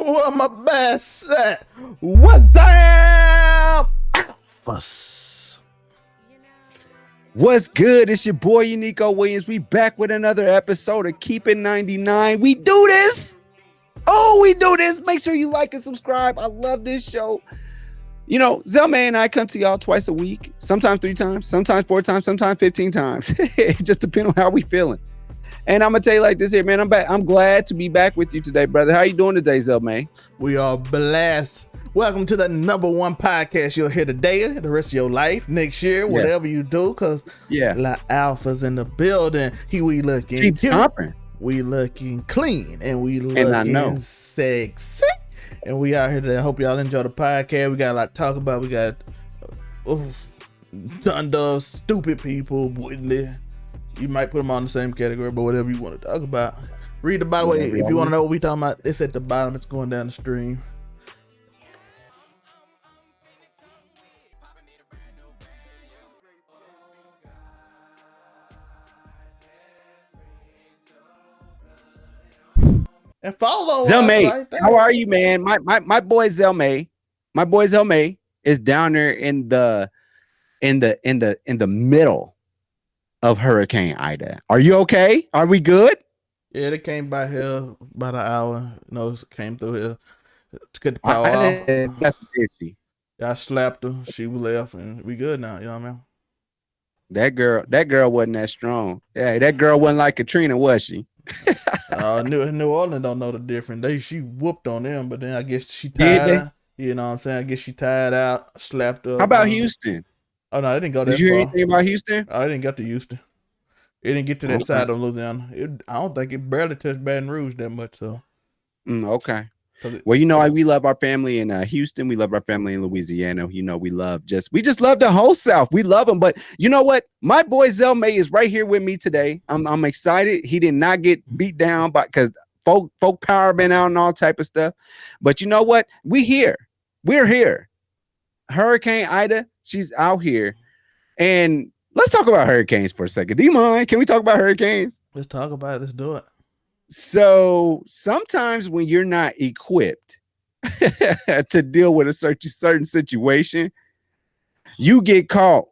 What my best at? What's up? Fuss. What's good? It's your boy Unico Williams. We back with another episode of Keep It 99. We do this. We do this. Make sure you like and subscribe. I love this show. You know, Zelma and I come to y'all twice a week, sometimes 3 times, sometimes 4 times, sometimes 15 times. It just depends on how we feeling. And I'm gonna tell you like this here, man. I'm back. I'm glad to be back with you today, brother. How you doing today, Zelma? We are blessed. Welcome to the #1 podcast you'll hear today, the rest of your life, next year, whatever you do, because La Alpha's in the building. We looking keep stomping. We looking clean, and we looking sexy. And we out here today. I hope y'all enjoy the podcast. We got a lot to talk about. We got Donda, stupid people, Woodley. You might put them on the same category, but whatever you want to talk about. Read the by the way, if you want to know what we talking about, it's at the bottom. It's going down the stream. And follow Zelma, right there. how are you, man? My boy Zelma, is down there in the middle of Hurricane Ida. Are you okay? Are we good? Yeah, they came by here about an hour. Came through here to get the power off. I slapped her. She left, and we good now. You know what I mean? That girl wasn't that strong. Yeah, that girl wasn't like Katrina, was she? New Orleans don't know the difference. She whooped on them, but then I guess she tired out. You know what I'm saying? I guess she tired out, slapped up. How about Houston? Oh no, I didn't go that far. Did you hear anything about Houston? I didn't get to Houston. It didn't get to that side of Louisiana. I don't think it barely touched Baton Rouge that much. So, okay. Well, we love our family in Houston. We love our family in Louisiana. We just love the whole South. We love them. But you know what? My boy Zelma is right here with me today. I'm excited. He did not get beat down because folk power been out and all type of stuff. But you know what? We're here. Hurricane Ida, she's out here. And let's talk about hurricanes for a second. Do you mind? Can we talk about hurricanes? Let's talk about it. Let's do it. So sometimes when you're not equipped to deal with a certain situation, you get caught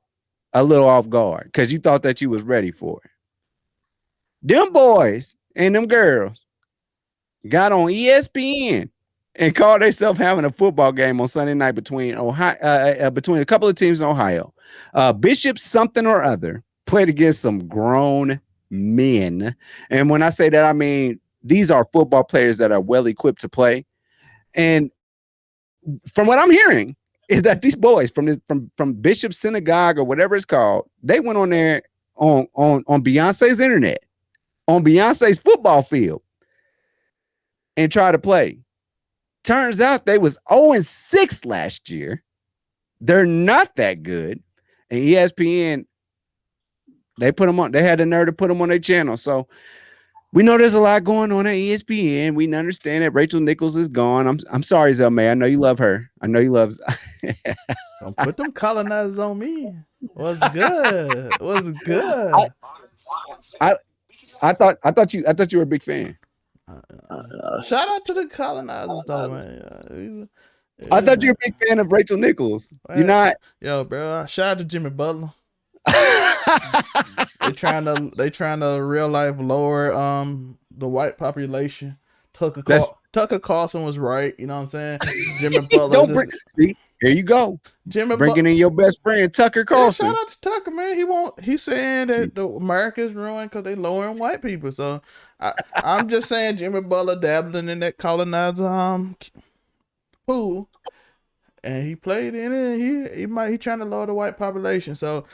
a little off guard because you thought that you was ready for it. Them boys and them girls got on ESPN and called themselves having a football game on Sunday night between a couple of teams in Ohio. Bishop something or other played against some grown men. And when I say that, I mean, these are football players that are well equipped to play. And from what I'm hearing is that these boys from Bishop Synagogue or whatever it's called, they went on there on Beyonce's internet, on Beyonce's football field and tried to play. Turns out they was 0-6 last year. They're not that good. And ESPN, they put them on. They had the nerve to put them on their channel. So we know there's a lot going on at ESPN. We understand that Rachel Nichols is gone. I'm sorry, Zelma. I know you love her. I know you love. Don't put them colonizers on me. What's good? What's good? I thought you were a big fan. Shout out to the colonizers, though, man. I thought you were a big fan of Rachel Nichols. You're not. Yo, bro. Shout out to Jimmy Butler. They trying to real life lower the white population. Tucker Carlson was right. You know what I'm saying? Jimmy Butler. See, here you go. Bringing in your best friend Tucker Carlson. Yeah, shout out to Tucker, man. He's saying that America's ruined because they lowering white people. So I'm just saying Jimmy Butler dabbling in that colonizer pool, and he played in it. He trying to lower the white population. So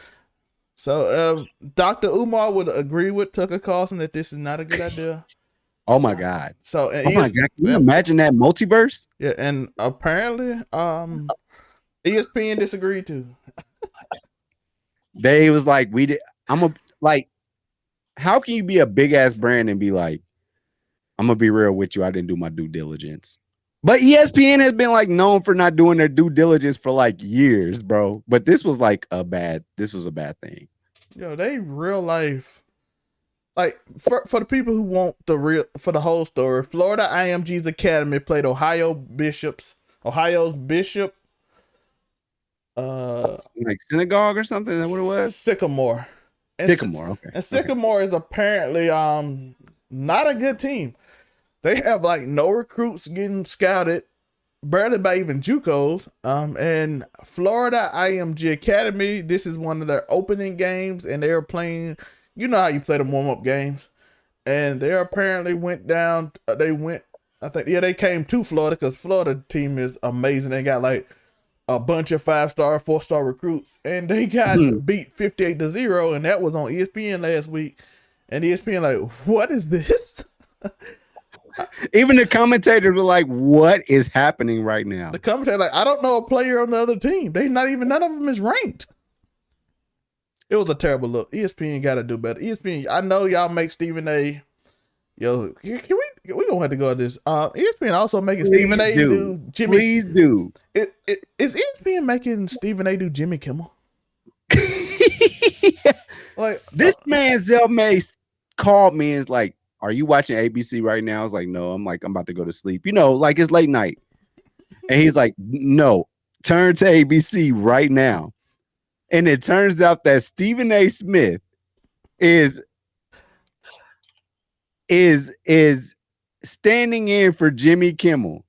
Dr. Umar would agree with Tucker Carlson that this is not a good idea. Oh my God. So can you imagine that multiverse? Yeah, and apparently ESPN disagreed too. They was like, how can you be a big ass brand and be like, I'm gonna be real with you, I didn't do my due diligence. But ESPN has been like known for not doing their due diligence for like years, bro. But this was a bad thing. Yo, they real life like for the people who want for the whole story, Florida IMG's Academy played Ohio's Bishop uh Like synagogue or something. Is that what it was? Sycamore. And, Sycamore. Okay. and Okay. Sycamore is apparently not a good team. They have like no recruits getting scouted, barely by even JUCOs. And Florida IMG Academy, this is one of their opening games, and they're playing. You know how you play the warm up games, and they apparently went down. They went. I think they came to Florida because Florida team is amazing. They got like a bunch of 5-star, 4-star recruits, and they got beat 58-0, and that was on ESPN last week. And ESPN like, what is this? Even the commentators were like, "What is happening right now?" The commentator like, I don't know a player on the other team. None of them is ranked. It was a terrible look. ESPN got to do better. ESPN, I know y'all make Stephen A. Yo, can we gonna have to go at this. ESPN also making Stephen A. do Jimmy. Please do. Is ESPN making Stephen A. do Jimmy Kimmel? Like this man Zell Mace called me and is like, "Are you watching ABC right now?" I was like, "No." I'm like, "I'm about to go to sleep." You know, like it's late night. And he's like, "No, turn to ABC right now." And it turns out that Stephen A. Smith is standing in for Jimmy Kimmel.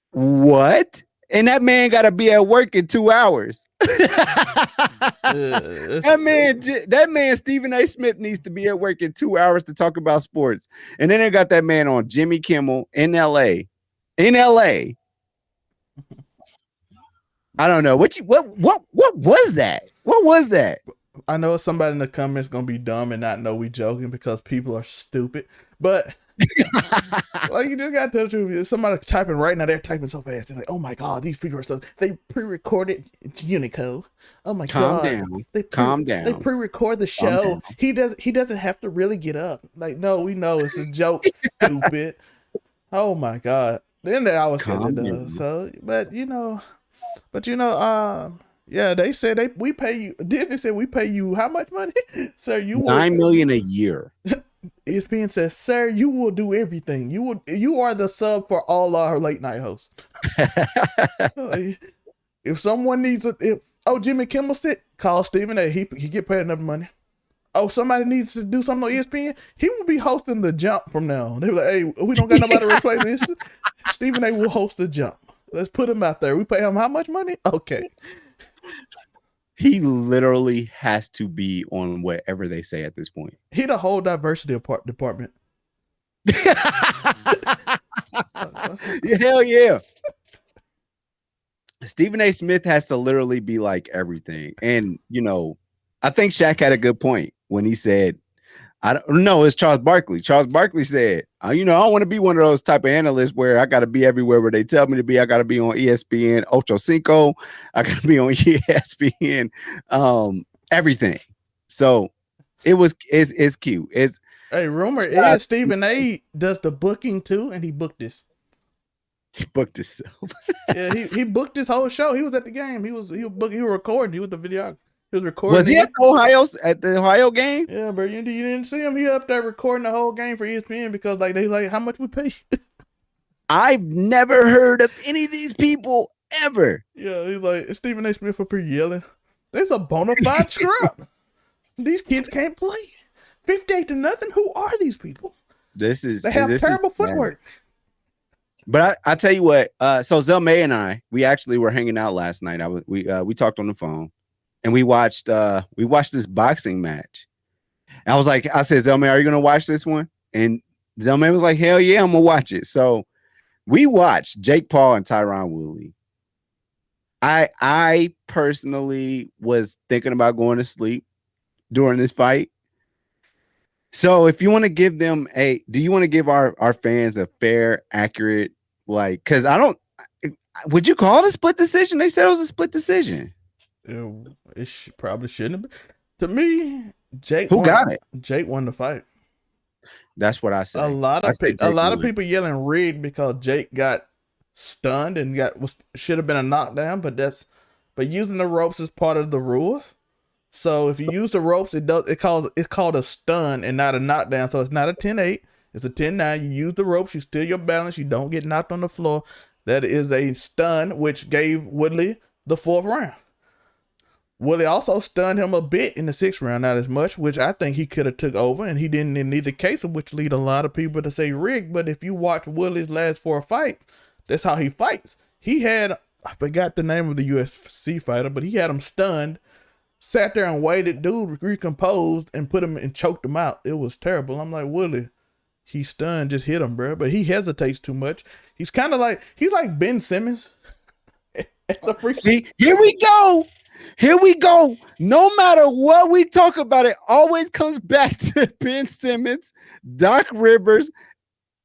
What? And that man got to be at work in 2 hours. that man Stephen A. Smith needs to be at work in 2 hours to talk about sports. And then they got that man on Jimmy Kimmel in LA. I don't know. What was that? What was that? I know somebody in the comments gonna be dumb and not know we joking because people are stupid. But like you just gotta tell the truth. Somebody typing right now, they're typing so fast. They're like, oh my god, these people are so they pre-recorded Unicode. Oh my god. Down. Calm down. They pre-record the show. He doesn't have to really get up. Like, no, we know it's a joke, stupid. Oh my god. Then they always get it done. So yeah, they said we pay you. Disney said we pay you how much money, sir? You $9 million a year. ESPN says, sir, you will do everything. You are the sub for all our late night hosts. If someone needs Jimmy Kimmel sit, call Stephen A. He get paid enough money. Oh, somebody needs to do something on ESPN. He will be hosting the Jump from now on. They were like, hey, we don't got nobody to replace this. Stephen A. will host the Jump. Let's put him out there. We pay him how much money? Okay. He literally has to be on whatever they say at this point. He the whole diversity department. Hell yeah. Stephen A. Smith has to literally be like everything. And, I think Shaq had a good point when he said, I don't know, it's Charles Barkley. Charles Barkley said, I don't want to be one of those type of analysts where I got to be everywhere where they tell me to be. I got to be on ESPN, Ocho Cinco. I got to be on ESPN, everything. So it's cute. Hey, rumor is Stephen A. does the booking too, and he booked this. He booked himself. Yeah, he booked this whole show. He was at the game. He was recording. He was the videographer. He was recording. Was he at the Ohio game? Yeah, but you didn't see him. He up there recording the whole game for ESPN because they like how much we pay. I've never heard of any of these people ever. Yeah, he's like Stephen A. Smith up here yelling. There's a bona fide scrub. These kids can't play. 58-0. Who are these people? They have terrible footwork. But I tell you what. So Zelmay and I, we actually were hanging out last night. We talked on the phone. And we watched this boxing match. And I said, Zelmay, are you gonna watch this one? And Zelmay was like, hell yeah, I'm gonna watch it. So we watched Jake Paul and Tyron Woodley. I personally was thinking about going to sleep during this fight. So if you want to give them do you want to give our fans a fair, accurate, because would you call it a split decision? They said it was a split decision. It probably shouldn't have been. To me, Jake got it? Jake won the fight. That's what I said. A lot of people yelling rigged because Jake got stunned and should have been a knockdown, but using the ropes is part of the rules. So if you use the ropes, it's called a stun and not a knockdown. So it's not a 10-8. It's a 10-9. You use the ropes, you steal your balance, you don't get knocked on the floor. That is a stun, which gave Woodley the 4th round. Woodley also stunned him a bit in the 6th round, not as much, which I think he could have took over, and he didn't in either case, of which lead a lot of people to say rigged. But if you watch Woodley's last 4 fights, that's how he fights. He had, I forgot the name of the UFC fighter, but he had him stunned, sat there and waited, dude recomposed, and put him and choked him out. It was terrible. I'm like, Woodley, he's stunned, just hit him, bro. But he hesitates too much. He's kind of like, he's like Ben Simmons. See, here we go. Here we go. No matter what we talk about, it always comes back to Ben Simmons, Doc Rivers,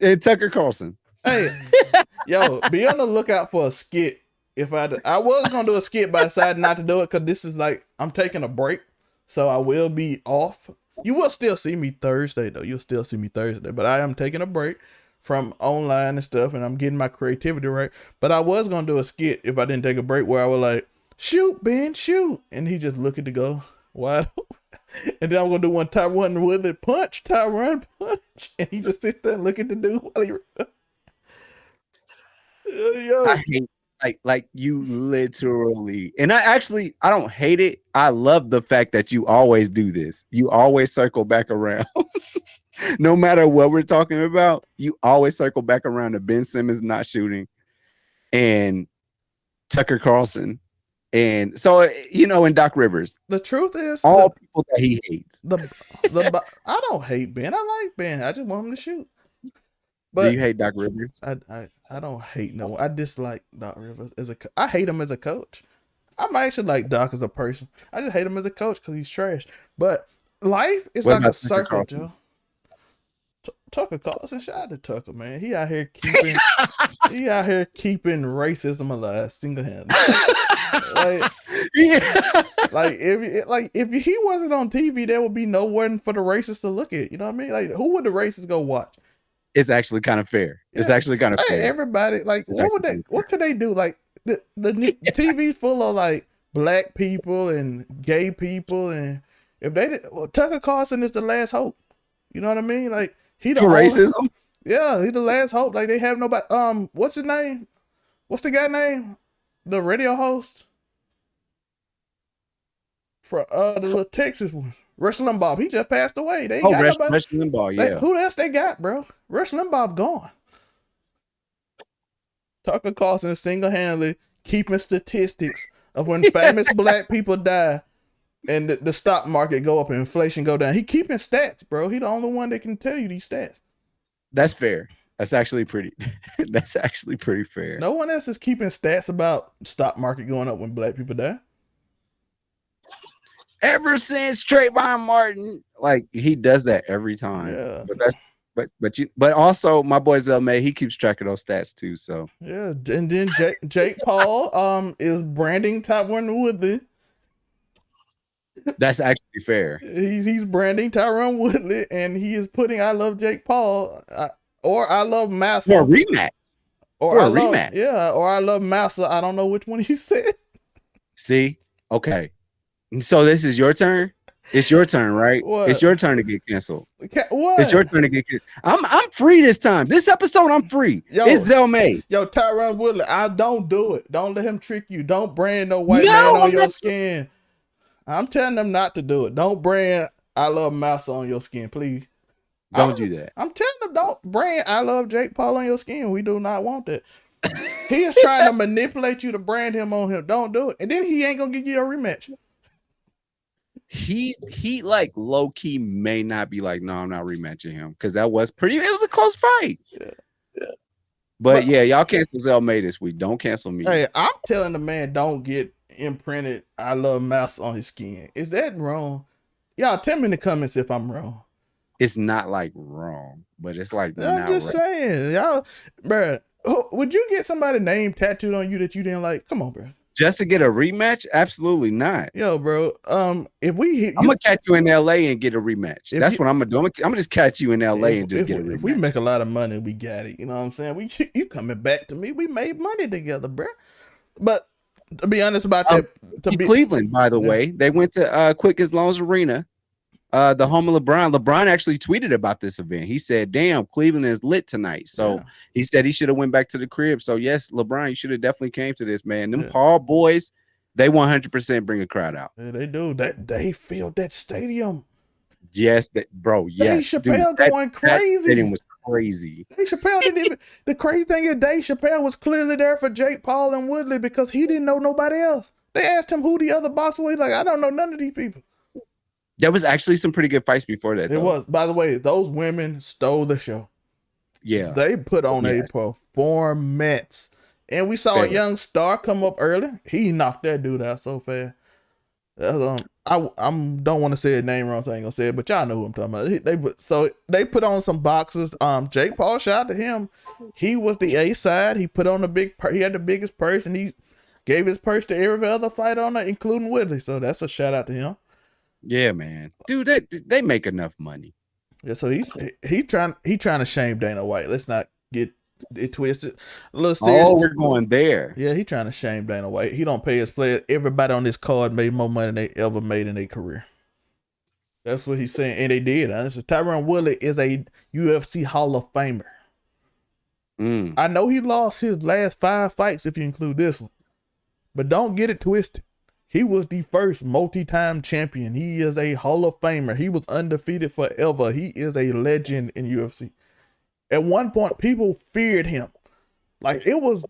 and Tucker Carlson. Hey, yo, be on the lookout for a skit. If I was gonna do a skit, but I decided not to do it because this is like I'm taking a break, so I will be off. You will still see me Thursday though. You'll still see me Thursday, but I am taking a break from online and stuff, and I'm getting my creativity right. But I was gonna do a skit if I didn't take a break, where I was like, "Shoot, Ben, shoot," and he just looking to go wide open. And then I'm gonna do one Tyron Woodley punch, Tyron punch, and he just sit there and look at the dude while he. Yo. I hate like you literally, and I don't hate it. I love the fact that you always do this. You always circle back around. No matter what we're talking about, you always circle back around to Ben Simmons not shooting and Tucker Carlson. And so, and Doc Rivers. The truth is, all people that he hates. I don't hate Ben. I like Ben. I just want him to shoot. But do you hate Doc Rivers? I don't hate no one. I dislike Doc Rivers I hate him as a coach. I might actually like Doc as a person. I just hate him as a coach because he's trash. But life is like a circle, Joe. Tucker Carlson, shout out to Tucker, man. He out here keeping racism alive single-handedly. If he wasn't on TV, there would be no one for the racists to look at. You know what I mean? Like, who would the racists go watch? It's actually kind of fair. Yeah. It's actually kind of fair. Everybody, like, what could they do? Like, the TV full of like black people and gay people, and if they did, Tucker Carlson is the last hope. You know what I mean? Like, he the racism. Yeah, he's the last hope. Like, they have nobody. What's his name? What's the guy name? The radio host for the little Texas one. Rush Limbaugh. He just passed away. They ain't got nobody. Rush Limbaugh, yeah. Like, who else they got, bro? Rush Limbaugh gone. Tucker Carlson is single-handedly keeping statistics of when famous black people die and the stock market go up and inflation go down. He keeping stats, bro. He the only one that can tell you these stats. That's fair. That's actually pretty fair. No one else is keeping stats about stock market going up when black people die. Ever since Trayvon Martin, like, he does that every time. Yeah. But also my boy Zelmay, he keeps track of those stats too. So yeah, and then Jake Paul is branding Tyron Woodley. That's actually fair. He's branding Tyron Woodley, and he is putting "I love Jake Paul" or "I love Massa" for a rematch. Or I love Massa. I don't know which one he said. See, okay. So this is your turn. It's your turn, right? What? It's your turn to get canceled. What? It's your turn to get canceled. I'm free this time. This episode, I'm free. It's Zelmay. Yo, Tyron Woodley, I don't do it. Don't let him trick you. Don't brand no white man on your skin. I'm telling them not to do it. Don't brand "I love Massa" on your skin, please. Don't do that. I'm telling them, don't brand "I love Jake Paul" on your skin. We do not want that. He is trying to manipulate you to brand him on him. Don't do it. And then he ain't gonna give you a rematch. He like low key may not be like, no, I'm not rematching him, because it was a close fight. Yeah. But yeah, y'all cancel Zelmay this week. Don't cancel me. Hey, I'm telling the man, don't get imprinted "I love Mouse" on his skin. Is that wrong? Y'all tell me in the comments if I'm wrong. It's not like wrong, but it's like, I'm just saying, y'all, bro. Would you get somebody's name tattooed on you that you didn't like? Come on, bro. Just to get a rematch? Absolutely not. Yo, bro. I'm gonna catch you in LA and get a rematch. That's what I'm gonna do. I'm gonna just catch you in LA and just get a rematch. If we make a lot of money, we got it. You know what I'm saying? You coming back to me? We made money together, bro. But To be honest about that, to be Cleveland, by the yeah, way, they went to Quickest Loans Arena, the home of LeBron. LeBron actually tweeted about this event. He said, "Damn, Cleveland is lit tonight." So yeah, he said he should have went back to the crib. So yes, LeBron, you should have definitely came to this, man. Them yeah, Paul boys, they 100% bring a crowd out. yeah, they do that. They filled that stadium. Yes, that bro. Dave Yes, dude. Chappelle going That stadium crazy. was crazy. Dave Chappelle didn't even. The crazy thing is, Dave Chappelle was clearly there for Jake Paul and Woodley because he didn't know nobody else. They asked him who the other boxer was. He's like, I don't know none of these people. There was actually some pretty good fights before that, It though. was, by the way, those women stole the show. Yeah. They put on a Yes. performance. And we saw a Fair. young star come up early. He knocked that dude out so fast. I don't want to say his name wrong, so I ain't gonna say it, but y'all know who I'm talking about. They put on some boxes. Jake Paul, shout out to him. He was the A side. He put on he had the biggest purse, and he gave his purse to every other fighter on it, including Woodley. So that's a shout out to him. Yeah, man. Dude, they make enough money. Yeah, so he's trying to shame Dana White. Let's not get it twisted. A little serious. Oh, we're going there. Yeah, he trying to shame Dana White. He don't pay his players. Everybody on this card made more money than they ever made in their career. That's what he's saying, and they did. Honestly, Tyron Woodley is a UFC Hall of Famer. I know he lost his last 5 fights if you include this one, but don't get it twisted. He was the first multi-time champion. He is a Hall of Famer. He was undefeated forever. He is a legend in UFC. At one point, people feared him. Like, it was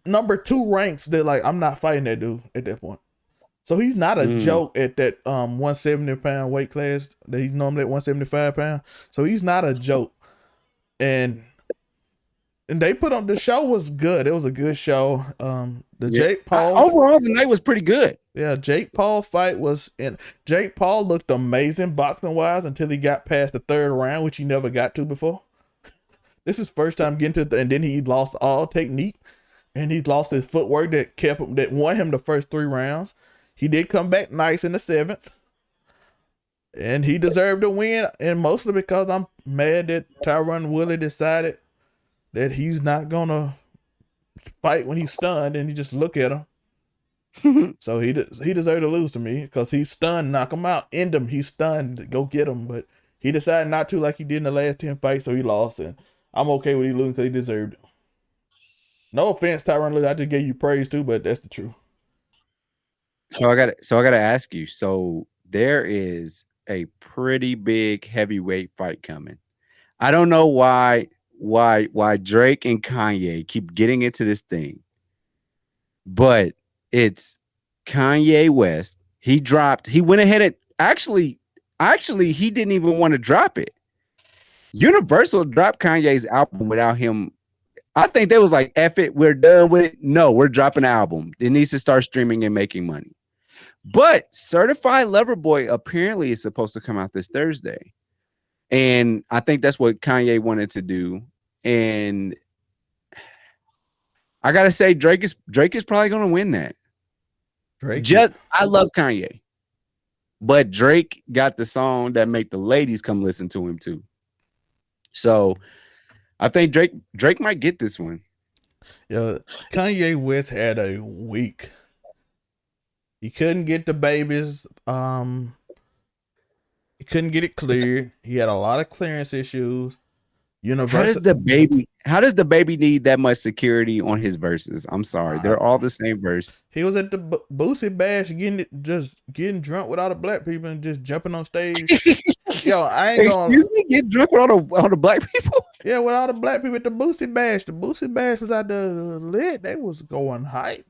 number 2 ranks that, like, I'm not fighting that dude at that point. So he's not a joke at that 170-pound weight class that he's normally at 175 pounds. So he's not a joke. And they put on, the show was good. It was a good show. Jake Paul overall, the night was pretty good. Yeah, Jake Paul fight was in. Jake Paul looked amazing boxing wise until he got past the 3rd round, which he never got to before. This is first time getting to and then he lost all technique, and he lost his footwork that won him the first 3 rounds. He did come back nice in the 7th, and he deserved to win, and mostly because I'm mad that Tyron Woodley decided that he's not gonna fight when he's stunned, and he just look at him. So he deserved to lose to me because he's stunned, knock him out, end him. He's stunned, go get him, but he decided not to like he did in the last 10 fights, so he lost, and I'm okay with he losing because he deserved it. No offense, Tyron Woodley, I just gave you praise too, but that's the truth. So I gotta ask you. So there is a pretty big heavyweight fight coming. I don't know why Drake and Kanye keep getting into this thing, but it's Kanye West. He went ahead and actually he didn't even want to drop it. Universal dropped Kanye's album without him. I think they was like, F it, we're done with it. No, we're dropping an album. It needs to start streaming and making money. But Certified Lover Boy apparently is supposed to come out this Thursday. And I think that's what Kanye wanted to do. And I gotta say, Drake is probably gonna win that. I love Kanye, but Drake got the song that make the ladies come listen to him too. So I think Drake might get this one. Yeah, Kanye West had a week. He couldn't get the babies. He couldn't get it cleared. He had a lot of clearance issues. How does the baby need that much security on his verses? I'm sorry, they're all the same verse. He was at the Boosie Bash getting drunk with all the black people and just jumping on stage. Yo, I ain't going. Excuse me, get drunk with all the black people? Yeah, with all the black people at the Boosie Bash. The Boosie Bash was out there lit. They was going hype.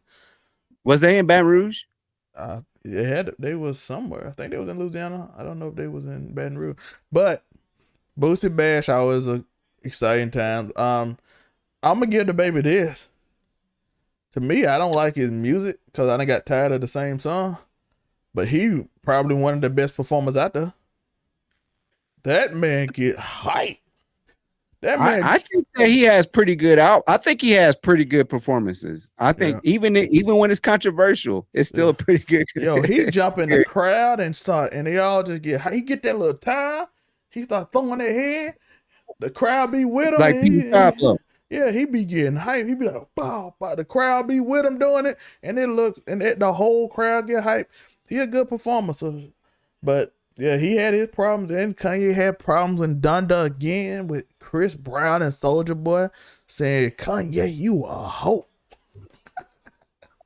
Was they in Baton Rouge? They was somewhere. I think they was in Louisiana. I don't know if they was in Baton Rouge, but Boosie Bash always a exciting time. I'm gonna give the baby this. To me, I don't like his music because I done got tired of the same song. But he probably one of the best performers out there. That man get hype. That man, I think that he has pretty good I think he has pretty good performances. I think even when it's controversial, it's still a pretty good. Yo, he jump in the crowd and they all just he get that little time. He start throwing their head. The crowd be with him. Like Pablo. Yeah, he be getting hype. He be like, bow, bow. The crowd be with him doing it, and it looks, and the whole crowd get hype. He a good performer. So, but yeah, he had his problems, and Kanye had problems in Donda again with Chris Brown and Soldier Boy saying, Kanye, you a hoe.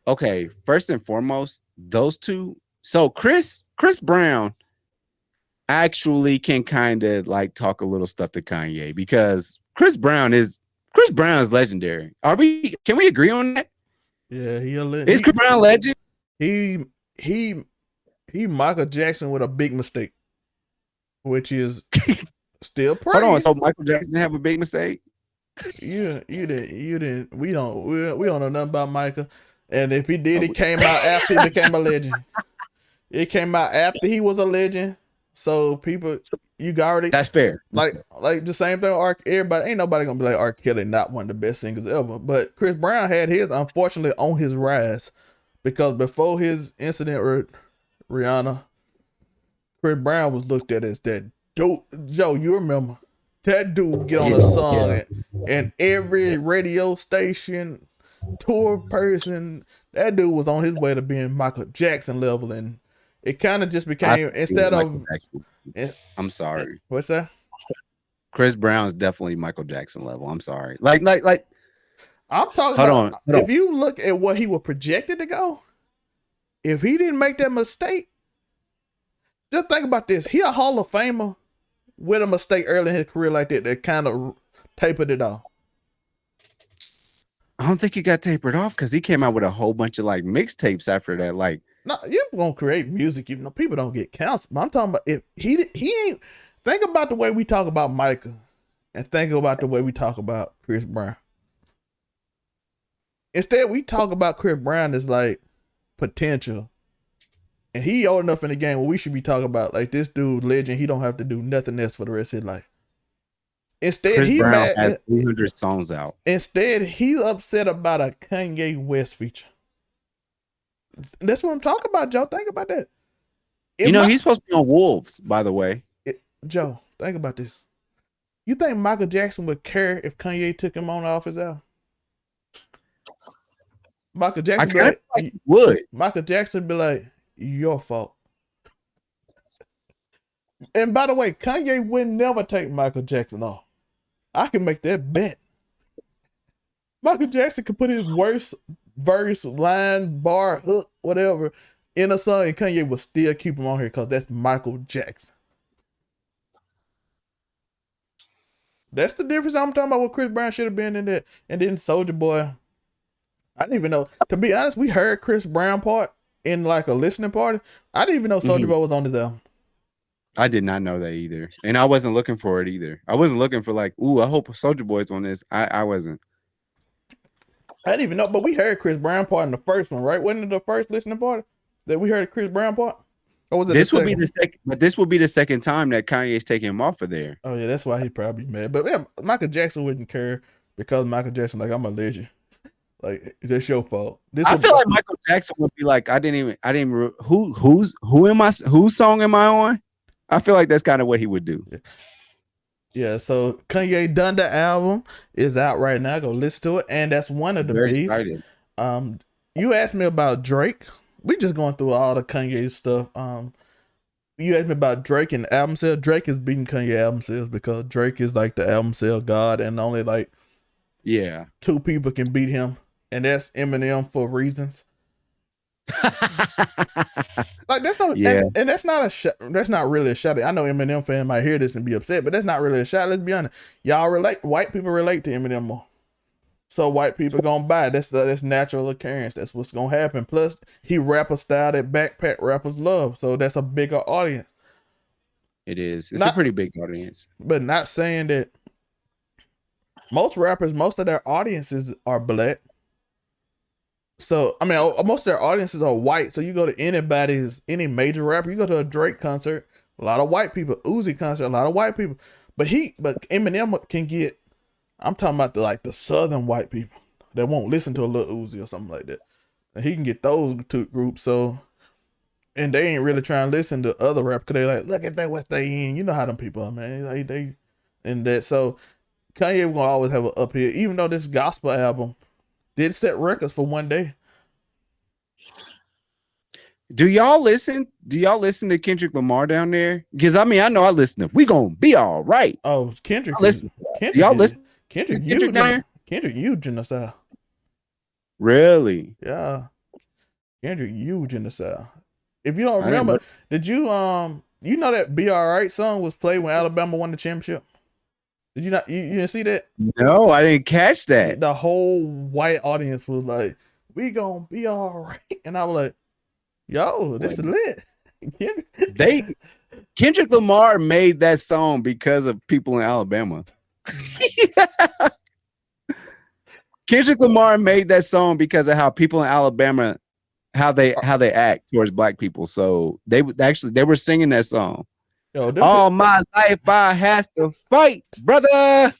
Okay, first and foremost, those two. So Chris Brown actually can kind of like talk a little stuff to Kanye because Chris Brown is legendary. Can we agree on that? Yeah, Is Chris Brown legend? he he he Michael Jackson with a big mistake, which is still praise. Hold on, so Michael Jackson have a big mistake? You didn't. We don't know nothing about Michael, and if he did, it came out after he became a legend. It came out after he was a legend, so people, you got already. That's fair. Like the same thing. Everybody ain't nobody gonna be like R. Kelly, not one of the best singers ever. But Chris Brown had his, unfortunately, on his rise, because before his incident with Rihanna, Chris Brown was looked at as that dope. Joe, you remember that dude get on a song and every radio station, tour person, that dude was on his way to being Michael Jackson level, and it kind of just became instead of. I'm sorry. What's that? Chris Brown's definitely Michael Jackson level. I'm sorry. Like I'm talking about. If you look at what he was projected to go, if he didn't make that mistake, just think about this. He a Hall of Famer with a mistake early in his career like that kind of tapered it off. I don't think he got tapered off because he came out with a whole bunch of like mixtapes after that. Like, no, you're gonna create music, even though people don't get canceled. But I'm talking about if he ain't. Think about the way we talk about Michael, and think about the way we talk about Chris Brown. Instead, we talk about Chris Brown as like potential, and he old enough in the game where we should be talking about like this dude legend. He don't have to do nothing else for the rest of his life. Instead, Chris Brown has 300 songs out. Instead, he's upset about a Kanye West feature. That's what I'm talking about, Joe. Think about that. He's supposed to be on Wolves, by the way. Joe, think about this. You think Michael Jackson would care if Kanye took him on off his album? Michael Jackson would. Michael Jackson be like, your fault. And by the way, Kanye would never take Michael Jackson off. I can make that bet. Michael Jackson could put his worst verse, line, bar, hook, whatever in a song, and Kanye will still keep him on here because that's Michael Jackson. That's the difference I'm talking about. What Chris Brown should have been in that. And then Soulja Boy, I didn't even know. To be honest, we heard Chris Brown part in like a listening party. I didn't even know Soulja Boy was on this album. I did not know that either. And I wasn't looking for it either. I wasn't looking for like, ooh, I hope Soulja Boy's on this. I wasn't. I didn't even know, but we heard Chris Brown part in the first one, right? Wasn't it the first listening party that we heard Chris Brown part? Or was it this would be the second? But this would be the second time that Kanye's taking him off of there. Oh yeah, that's why he probably mad. But yeah, Michael Jackson wouldn't care because Michael Jackson, like, I'm a legend. Like, that's your fault. I feel like Michael Jackson would be like, whose song am I on? I feel like that's kind of what he would do. Yeah, so Kanye Donda album is out right now. Go listen to it, and that's one of the beefs. You asked me about Drake. We just going through all the Kanye stuff. You asked me about Drake and album sales. Drake is beating Kanye album sales because Drake is like the album sale god, and only like two people can beat him, and that's Eminem for reasons. Like that's no, and that's not that's not really a shot. I know Eminem fan might hear this and be upset, but that's not really a shot. Let's be honest. Y'all relate. White people relate to Eminem more, so white people gonna buy it. That's natural occurrence. That's what's gonna happen. Plus, he rapper style that backpack rappers love, so that's a bigger audience. It is. It's a pretty big audience, but not saying that most rappers, most of their audiences are black. So, I mean, most of their audiences are white. So you go to any major rapper, you go to a Drake concert, a lot of white people, Uzi concert, a lot of white people. But Eminem can get, I'm talking about the southern white people that won't listen to a little Uzi or something like that. And he can get those two groups. So, and they ain't really trying to listen to other rappers because they like, look at that, what they in. You know how them people are, man. And that, so Kanye will always have an uphill, even though this gospel album did set records for one day. Do y'all listen? Do y'all listen to Kendrick Lamar down there? Because I mean, I know I listen to We Gonna Be All Right. Oh, Kendrick I is listen. Do Kendrick y'all is listen to Kendrick Kendrick huge down in here? Kendrick huge in the South. Really? Yeah, Kendrick huge in the South. If you don't I didn't remember, know. did you know that "Be Alright" song was played when Alabama won the championship? Did you not? You didn't see that? No, I didn't catch that. The whole white audience was like, "We gonna be all right," and I was like, "Yo, this is Wait, lit." they Kendrick Lamar made that song because of people in Alabama. Kendrick Lamar made that song because of how people in Alabama how they act towards black people. So they were singing that song. Yo, All my life I has to fight, brother.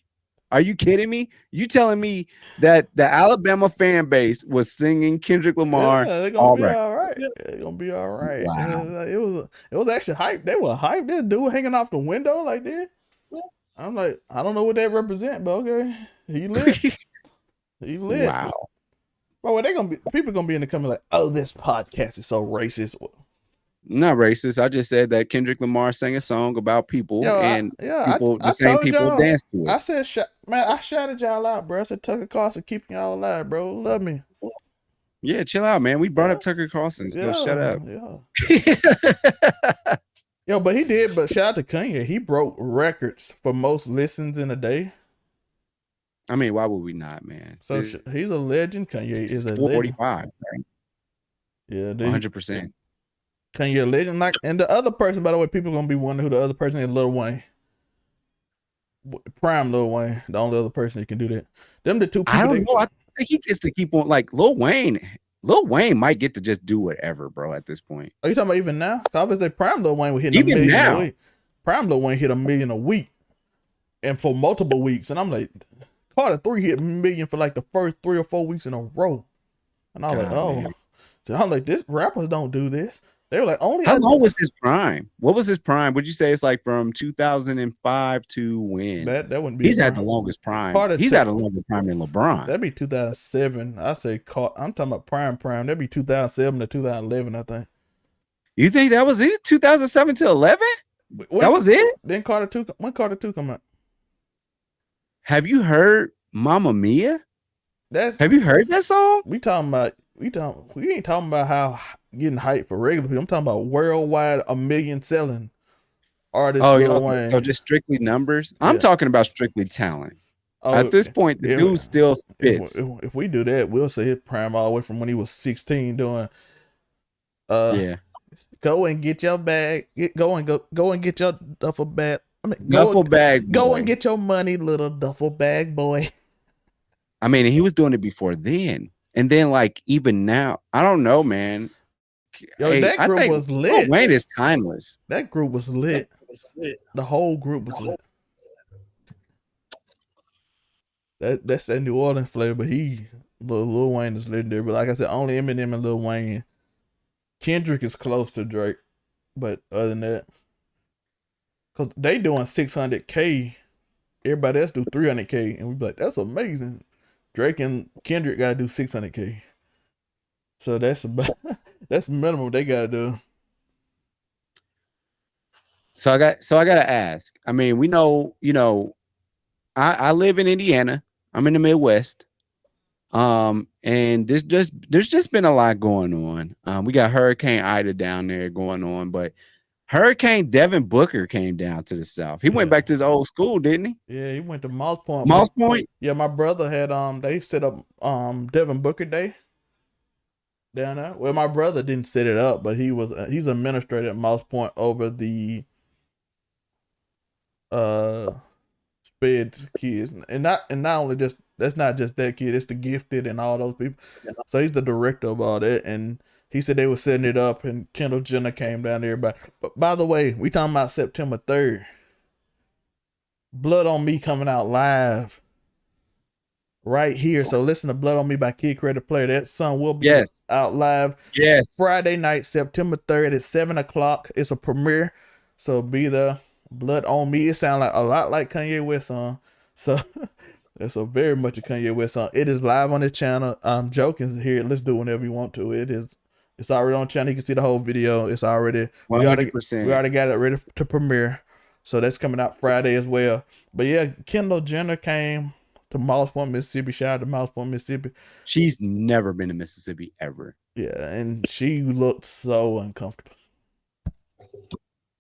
Are you kidding me? You telling me that the Alabama fan base was singing Kendrick Lamar? yeah, they're gonna All be right. all right. They're gonna be all right. Wow. It was actually hype. They were hype. That dude hanging off the window like this. I'm like, I don't know what that represent, but okay, he lit. He lit. Wow. Bro, they gonna be people gonna be in the comment like, oh, this podcast is so racist. Not racist. I just said that Kendrick Lamar sang a song about people and the I same told people y'all. dance to it. I said, man, I shouted y'all out, bro. I said Tucker Carlson keeping y'all alive, bro. Love me. Yeah, chill out, man. We brought Yeah, up Tucker Carlson, so shut yeah, up. yeah. Yo, but he did. But shout out to Kanye. He broke records for most listens in a day. I mean, why would we not, man? So he's a legend. Kanye is a legend. 445, right? Yeah, dude. 100%. Kanye a legend. Like, and the other person, by the way, people gonna be wondering who the other person is. Lil Wayne. Prime Lil Wayne, the only other person that can do that. Them the two people. I don't know. I think he gets to keep on like Lil Wayne. Lil Wayne might get to just do whatever, bro. At this point, are you talking about even now? Obviously, Prime Lil Wayne was hitting even a million now, a week. Prime Lil Wayne hit a million a week, and for multiple weeks. And I'm like, Carter 3 hit a million for like the first 3 or 4 weeks in a row. And I was like, oh, so I'm like, this rappers don't do this. They were like, only. How long was his prime? What was his prime? Would you say it's like from 2005 to when? That wouldn't be. He's had the longest prime. Carter He's had a longer prime than LeBron. That'd be 2007. I say, I'm talking about prime. That'd be 2007 to 2011, I think. You think that was it? 2007 to 11? That was it? Then Carter 2. When Carter 2 come out? Have you heard Mamma Mia? Have you heard that song? We ain't talking about how getting hype for regular people. I'm talking about worldwide, a million selling artists. So just strictly numbers. Yeah. I'm talking about strictly talent. At this point, the dude still spits. If we do that, we'll say his prime all the way from when he was 16 doing. Go and get your bag. Go and get your duffel bag. I mean, duffel bag. Go and get your money, little duffel bag boy. I mean, he was doing it before then. And then, like, even now, I don't know, man. Yo, that group was lit. Lil Wayne is timeless. That group was lit. The whole group was lit. That's that New Orleans flavor, but Lil Wayne is legendary. But like I said, only Eminem and Lil Wayne. Kendrick is close to Drake, but other than that, because they doing 600K, everybody else do 300K, and we be like, that's amazing. Drake and Kendrick gotta do 600K. So that's minimum they gotta do. So I gotta ask. I mean, we know, I live in Indiana. I'm in the Midwest. And there's just been a lot going on. We got Hurricane Ida down there going on, but Hurricane Devin Booker came down to the south. He went back to his old school, didn't he? Yeah, he went to Moss Point. Moss Point? Yeah, my brother had they set up Devin Booker Day down there. Well, my brother didn't set it up, but he's administrator at Moss Point over the sped kids. And not only just that's not just that kid, it's the gifted and all those people. Yeah. So he's the director of all that, and he said they were setting it up, and Kendall Jenner came down there. But by the way, we talking about September 3rd. Blood on Me coming out live right here. So listen to Blood on Me by Kid Creative Player. That song will be out live. Yes. Friday night, September 3rd at 7:00. It's a premiere. So be there. Blood on Me. It sounds like a lot like Kanye West song. So it's a very much a Kanye West song. It is live on his channel. Joe can hear it. Let's do whenever you want to. It is. It's already on channel. You can see the whole video. It's already we already 100%. got it ready to premiere. So that's coming out Friday as well. But yeah, Kendall Jenner came to Moss Point, Mississippi. Shout out to Moss Point, Mississippi. She's never been to Mississippi ever. Yeah, and she looked so uncomfortable.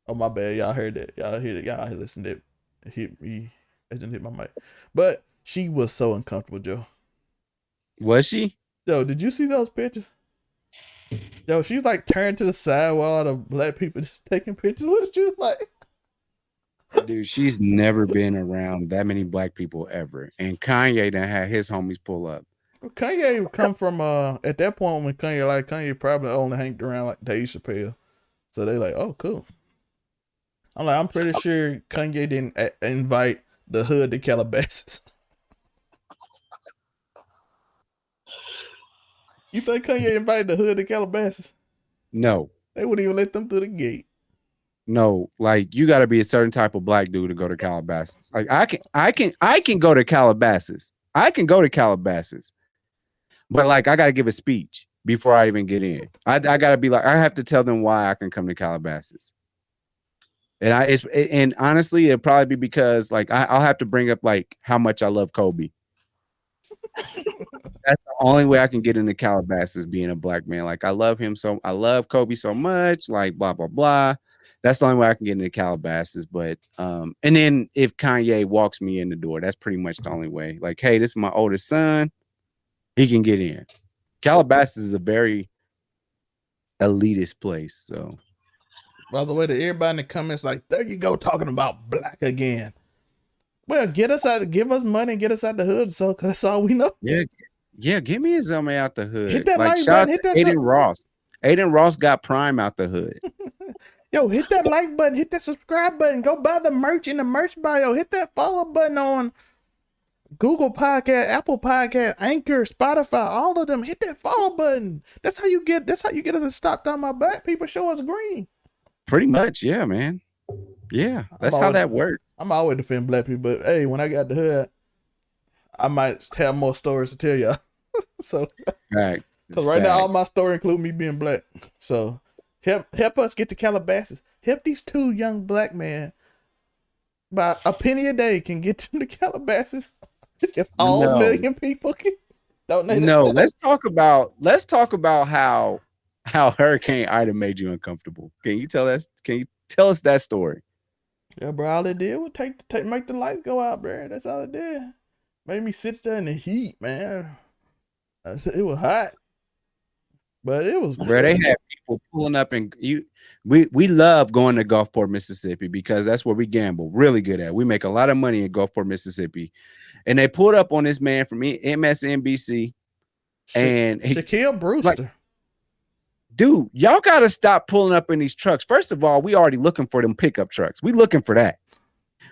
Oh my bad, y'all heard that. Y'all heard it. Y'all listened to it. It hit me. It didn't hit my mic. But she was so uncomfortable, Joe. Was she? Joe, did you see those pictures? Joe, she's like turned to the side while all the black people just taking pictures with you. Like, Dude, she's never been around that many black people ever. And Kanye done had his homies pull up. Kanye come from at that point when Kanye probably only hanged around like Dave Chappelle. So they like, oh cool. I'm pretty sure Kanye didn't invite the hood to Calabasas. You think Kanye invited the hood to Calabasas? No. They wouldn't even let them through the gate. No, like you got to be a certain type of black dude to go to Calabasas. Like I can go to Calabasas. I can go to Calabasas, but like I got to give a speech before I even get in. I got to be like I have to tell them why I can come to Calabasas. And honestly, it'll probably be because like I'll have to bring up like how much I love Kobe. That's the only way I can get into Calabasas being a black man. Like I love Kobe so much. Like blah blah blah. That's the only way I can get into Calabasas. But and then if Kanye walks me in the door, that's pretty much the only way. Like, hey, this is my oldest son. He can get in. Calabasas is a very elitist place. So By the way, to everybody in the comments, like, there you go, talking about black again. Well, give us money, and get us out the hood, so cause that's all we know. Yeah, give me his something out the hood. Hit that like like shout button, out hit to that Aiden Ross. Aiden Ross got Prime out the hood. Yo, hit that like button, hit that subscribe button, go buy the merch in the merch bio, hit that follow button on Google Podcast, Apple Podcast, Anchor, Spotify, all of them. Hit that follow button. That's how you get us to stop talking about black people. Show us green. Pretty much, yeah, man. Yeah, that's how that works. I'm always defending black people, but hey, when I got the hood, I might have more stories to tell y'all. So, Facts. Because right now, all my story include me being black. So, help us get to Calabasas. Help these two young black men by a penny a day can get them to Calabasas. If all million people can donate. No, let's talk about how Hurricane Ida made you uncomfortable. Can you tell us that story? Yeah, bro, all it did was make the lights go out, bro. That's all it did. Made me sit there in the heat, man. It was hot. But it was bro, they had people pulling up and we love going to Gulfport, Mississippi because that's where we gamble really good at. We make a lot of money in Gulfport, Mississippi. And they pulled up on this man from MSNBC and Shaquille Brewster. Like, dude, y'all gotta stop pulling up in these trucks. First of all, we already looking for them pickup trucks. We looking for that.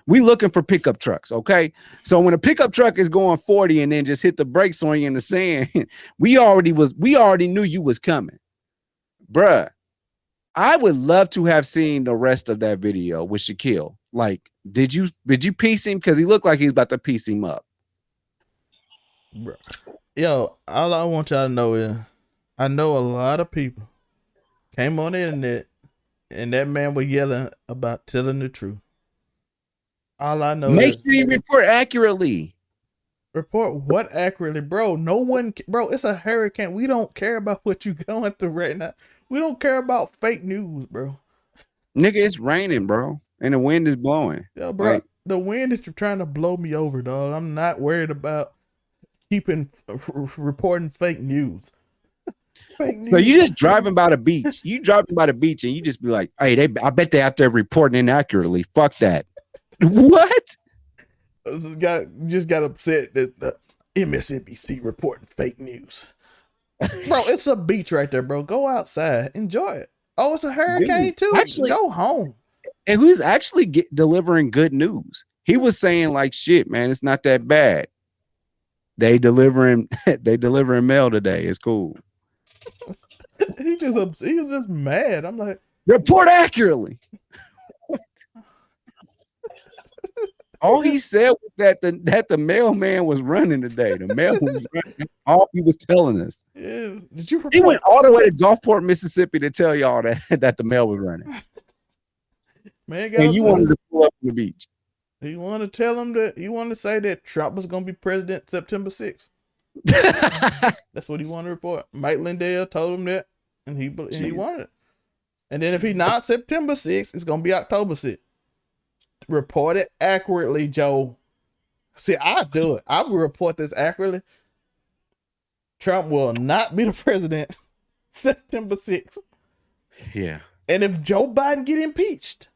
We looking for pickup trucks, okay? So when a pickup truck is going 40 and then just hit the brakes on you in the sand, we already knew you was coming. Bruh, I would love to have seen the rest of that video with Shaquille. Like, did you piece him? Because he looked like he's about to piece him up. Bruh. Yo, all I want y'all to know is I know a lot of people came on the internet and that man was yelling about telling the truth. All I know Make sure you report accurately. Report what accurately, bro? No one, bro. It's a hurricane. We don't care about what you going through right now. We don't care about fake news, bro. Nigga, it's raining, bro, and the wind is blowing. Yo, bro, like, the wind is trying to blow me over, dog. I'm not worried about reporting fake news. So you just driving by the beach. You driving by the beach and you just be like, hey, I bet they out there reporting inaccurately. Fuck that. What? Just got upset that MSNBC reporting fake news. Bro, it's a beach right there, bro. Go outside. Enjoy it. Oh, it's a hurricane too? Actually, go home. And who's actually delivering good news? He was saying like, shit, man, it's not that bad. They delivering mail today. It's cool. He was just mad. I'm like, report accurately. All he said was that the mailman was running today. The mailman was running. That's all he was telling us. Yeah. Did you report? He went all the way to Gulfport, Mississippi to tell y'all that the mail was running. Man got And you wanted upset. to pull up on the beach. He wanted to tell him that he wanted to say that Trump was going to be president September 6th. That's what he wanted to report. Mike Lindell told him that, and he wanted it. And then if he not September 6th, it's going to be October 6th. Report it accurately, Joe. See, I do it. I will report this accurately. Trump will not be the president September 6th. Yeah. And if Joe Biden get impeached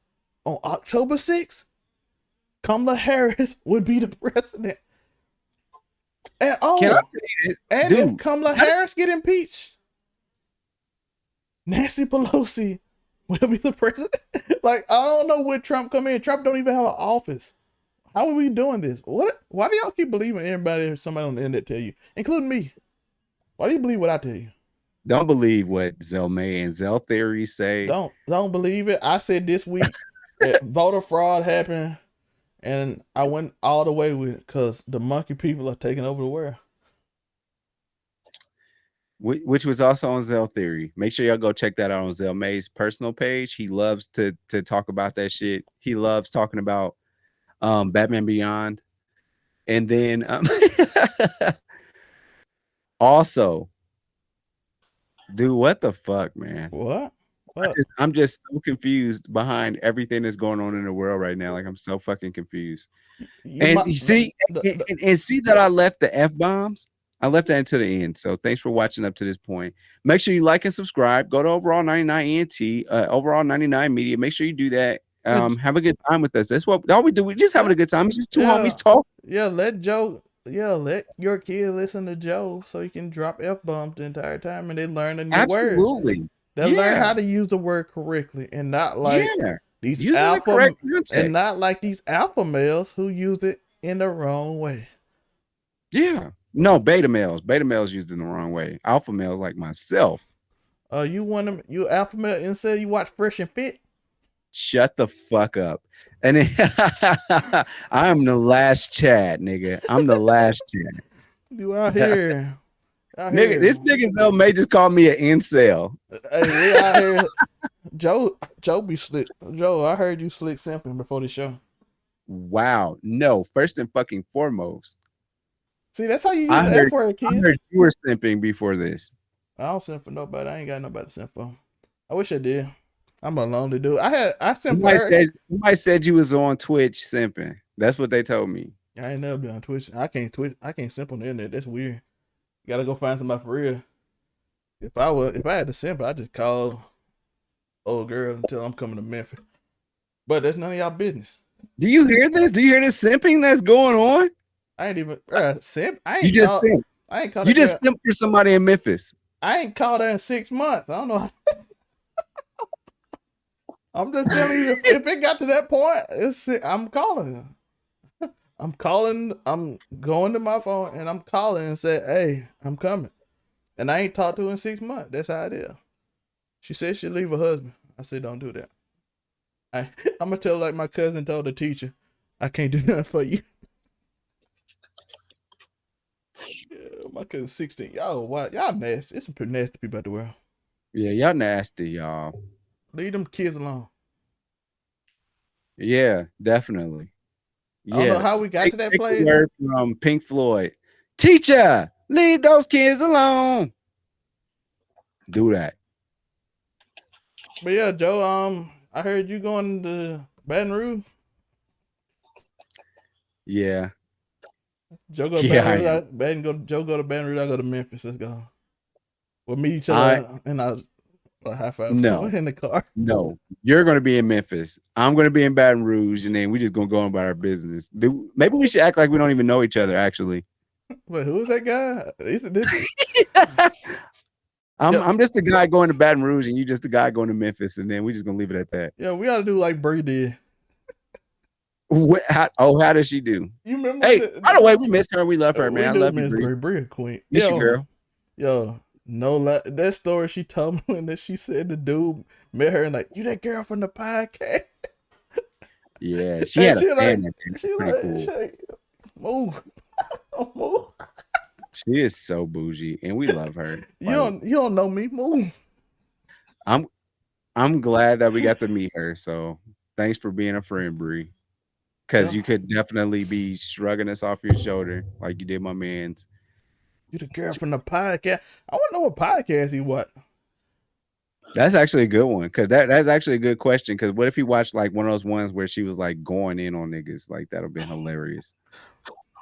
on October 6th, Kamala Harris would be the president. And Can I tell you this? and Dude, if Kamala Harris get impeached, Nancy Pelosi will be the president. Like, I don't know when Trump come in. Trump don't even have an office. How are we doing this? What? Why do y'all keep believing everybody or somebody on the internet tell you, including me? Why do you believe what I tell you? don't believe what Zelmay and Zell Theory say. Don't believe it. I said this week that voter fraud happened, and I went all the way with it because the monkey people are taking over the world. Which was also on Zell Theory. Make sure y'all go check that out on Zell May's personal page. He loves to talk about that shit. He loves talking about Batman Beyond. And then also, dude, what the fuck, man? What? I'm just so confused behind everything that's going on in the world right now. Like, I'm so fucking confused. You see that I left the F-bombs. I left that until the end. So thanks for watching up to this point. Make sure you like and subscribe. Go to Overall 99 ENT, Overall 99 Media. Make sure you do that. Have a good time with us. That's what all we do. We just having a good time. It's just two homies talk. Yeah, let your kid listen to Joe so he can drop F-bombs the entire time and they learn a new word. Absolutely. They learn how to use the word correctly and not like these alpha and not like these alpha males who use it in the wrong way. Yeah. No, beta males. Beta males used it in the wrong way. Alpha males like myself. You alpha male and say you watch Fresh and Fit? Shut the fuck up. And then, I'm the last Chad, nigga. I'm the last Chad. You out here. Nigga, this nigga Zell may just call me an incel. Hey, we out here. Joe be slick. Joe, I heard you slick simping before the show. Wow. No, first and fucking foremost. See, that's how you use the F word, kids. I heard you were simping before this. I don't simp for nobody. I ain't got nobody to simp for. I wish I did. I'm a lonely dude. I simped for Eric. Somebody said you was on Twitch simping. That's what they told me. I ain't never been on Twitch. I can't simp on the internet. That's weird. You gotta go find somebody for real. If I had to simp, I'd just call old girl and tell I'm coming to Memphis. But that's none of y'all business. Do you hear this? Do you hear this simping that's going on? I ain't even simp. You just simp for somebody in Memphis. I ain't called her in 6 months. I don't know. I'm just telling you, if it got to that point, I'm calling her. I'm going to my phone and I'm calling and say, hey, I'm coming. And I ain't talked to her in 6 months. That's how it is. She said she'd leave her husband. I said, don't do that. I'm going to tell like my cousin told the teacher, I can't do nothing for you. Yeah, my cousin's 16. Y'all nasty. It's some pretty nasty people out the world. Yeah, y'all nasty, y'all. Leave them kids alone. Yeah, definitely. I don't know how we got to that place. Word from Pink Floyd. Teacher, leave those kids alone. Do that. But yeah, Joe, I heard you going to Baton Rouge. Yeah. Joe go to Baton Rouge. Joe go to Baton Rouge. I go to Memphis. Let's go. We'll meet each other and I'll high five. No, in the car. No, you're going to be in Memphis. I'm going to be in Baton Rouge, and then we just going to go on about our business. Maybe we should act like we don't even know each other, actually. Wait, who is that guy? I'm just a guy going to Baton Rouge, and you just a guy going to Memphis, and then we just going to leave it at that. Yeah, we got to do like Brie did. How does she do? You remember? Hey, by the way, we missed her. We love her, man. I love you, Brie. Brie a queen. Miss you, girl. Yo. No, that story she told me when she said the dude met her and like, you that girl from the podcast? Yeah, she And had a she like, fan. It's she pretty like, cool. she, move, move. She is so bougie, and we love her. You don't know me, move. I'm glad that we got to meet her. So thanks for being a friend, Bree. Because Yeah, you could definitely be shrugging us off your shoulder like you did my man's. you the girl from the podcast. I want to know what podcast he what. That's actually a good one because that's actually a good question. Because what if he watched like one of those ones where she was like going in on niggas? Like that'd have been hilarious.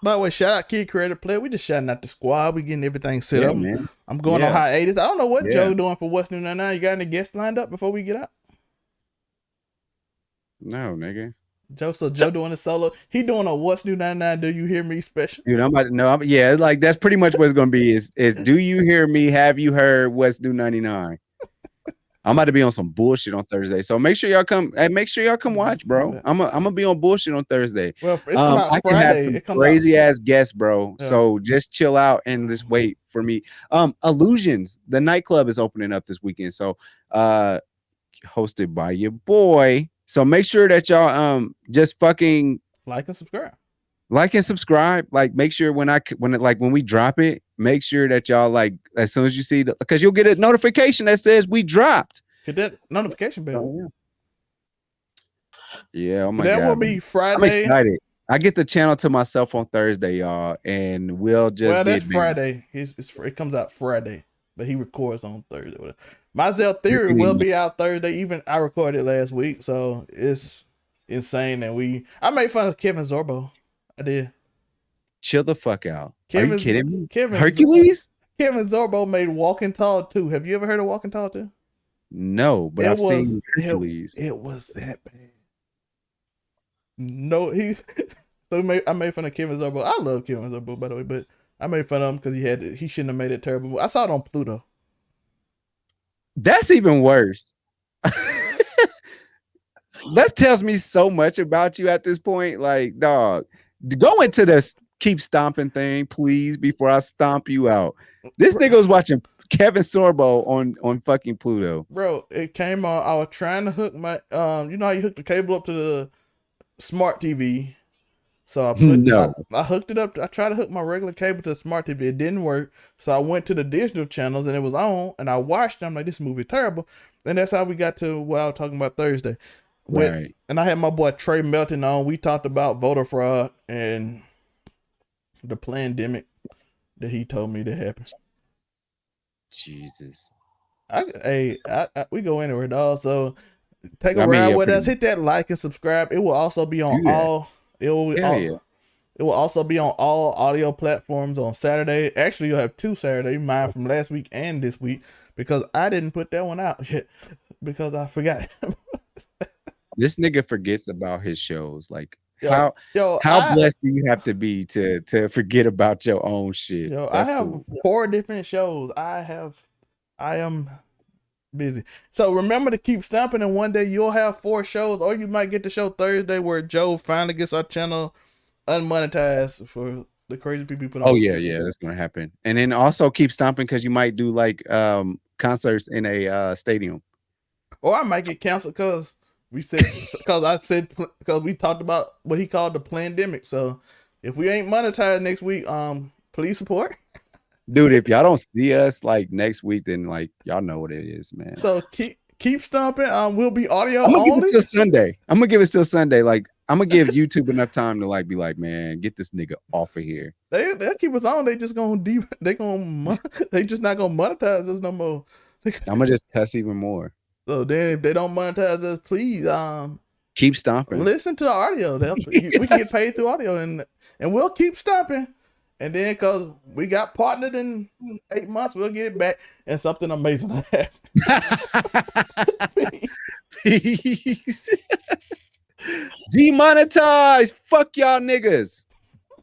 By the way, shout out Kid Creator Play. We just shouting out the squad. We getting everything set Yeah, up. man. I'm going on Yeah, hiatus. I don't know what yeah. Joe doing for What's New Now. You got any guests lined up before we get out? No, nigga. Joe doing a solo. He doing a What's New Now. Do you hear me special? Dude, I'm about to know. Yeah, like that's pretty much what it's gonna be. Is do you hear me? Have you heard what's new 99? I'm about to be on some bullshit on Thursday. So make sure y'all come. Hey, make sure y'all come watch, bro. I'm gonna be on bullshit on Thursday. Well, it's come out I can have Friday. some It comes out. crazy ass guests, bro. Yeah. So just chill out and just wait for me. Illusions, the nightclub is opening up this weekend. So hosted by your boy. So make sure that y'all just fucking Like and subscribe. Like and subscribe. Like make sure when we drop it, make sure that y'all like as soon as you see because you'll get a notification that says we dropped. Hit that notification bell. Oh, yeah. Oh my that god. will be Friday. I'm excited. I get the channel to myself on Thursday, y'all, and we'll just that's Friday. It comes out Friday, but he records on Thursday. My Zell Theory will be out Thursday. Even I recorded last week, so it's insane. And I made fun of Kevin Zorbo. I did. Chill the fuck out. Are you kidding me? Hercules? Kevin Zorbo made Walking Tall 2. Have you ever heard of Walking Tall 2? No, but I've seen Hercules. It was that bad. No, I made fun of Kevin Zorbo. I love Kevin Zorbo, by the way, but I made fun of him because he shouldn't have made it terrible. I saw it on Pluto. That's even worse. That tells me so much about you at this point. Like, dog, go into this keep stomping thing, please, before I stomp you out. This nigga was watching Kevin Sorbo on fucking Pluto. Bro, it came on. I was trying to hook my you know how you hook the cable up to the smart TV. So I hooked it up. I tried to hook my regular cable to the smart TV. It didn't work. So I went to the digital channels and it was on. And I watched it. I'm like, this movie is terrible. And that's how we got to what I was talking about Thursday. Right. And I had my boy Trey Melton on. We talked about voter fraud and the pandemic that he told me that happened. Jesus. We go anywhere, dog. So take a ride with us. Hit that like and subscribe. It will also be on all. It will also be on all audio platforms on Saturday. Actually, you'll have 2 Saturdays, mine from last week and this week, because I didn't put that one out yet because I forgot. This nigga forgets about his shows. Like how blessed do you have to be to forget about your own shit? I have 4 different shows. I am busy. So remember to keep stomping, and one day you'll have 4 shows, or you might get the show Thursday where Joe finally gets our channel unmonetized for the crazy people. Oh yeah, that's gonna happen. And then also keep stomping because you might do like concerts in a stadium. Or I might get canceled because we talked about what he called the pandemic. So if we ain't monetized next week, please support. Dude, if y'all don't see us like next week, then like y'all know what it is, man. So keep stomping. We'll be audio. I'm gonna give it till Sunday. Like I'm gonna give YouTube enough time to like be like, man, get this nigga off of here. They'll keep us on. They just gonna they just not gonna monetize us no more. I'm gonna just cuss even more. So then if they don't monetize us, please keep stomping. Listen to the audio. We can get paid through audio, and we'll keep stomping. And then because we got partnered in 8 months, we'll get it back and something amazing will happen. Peace. Demonetized. Fuck y'all niggas.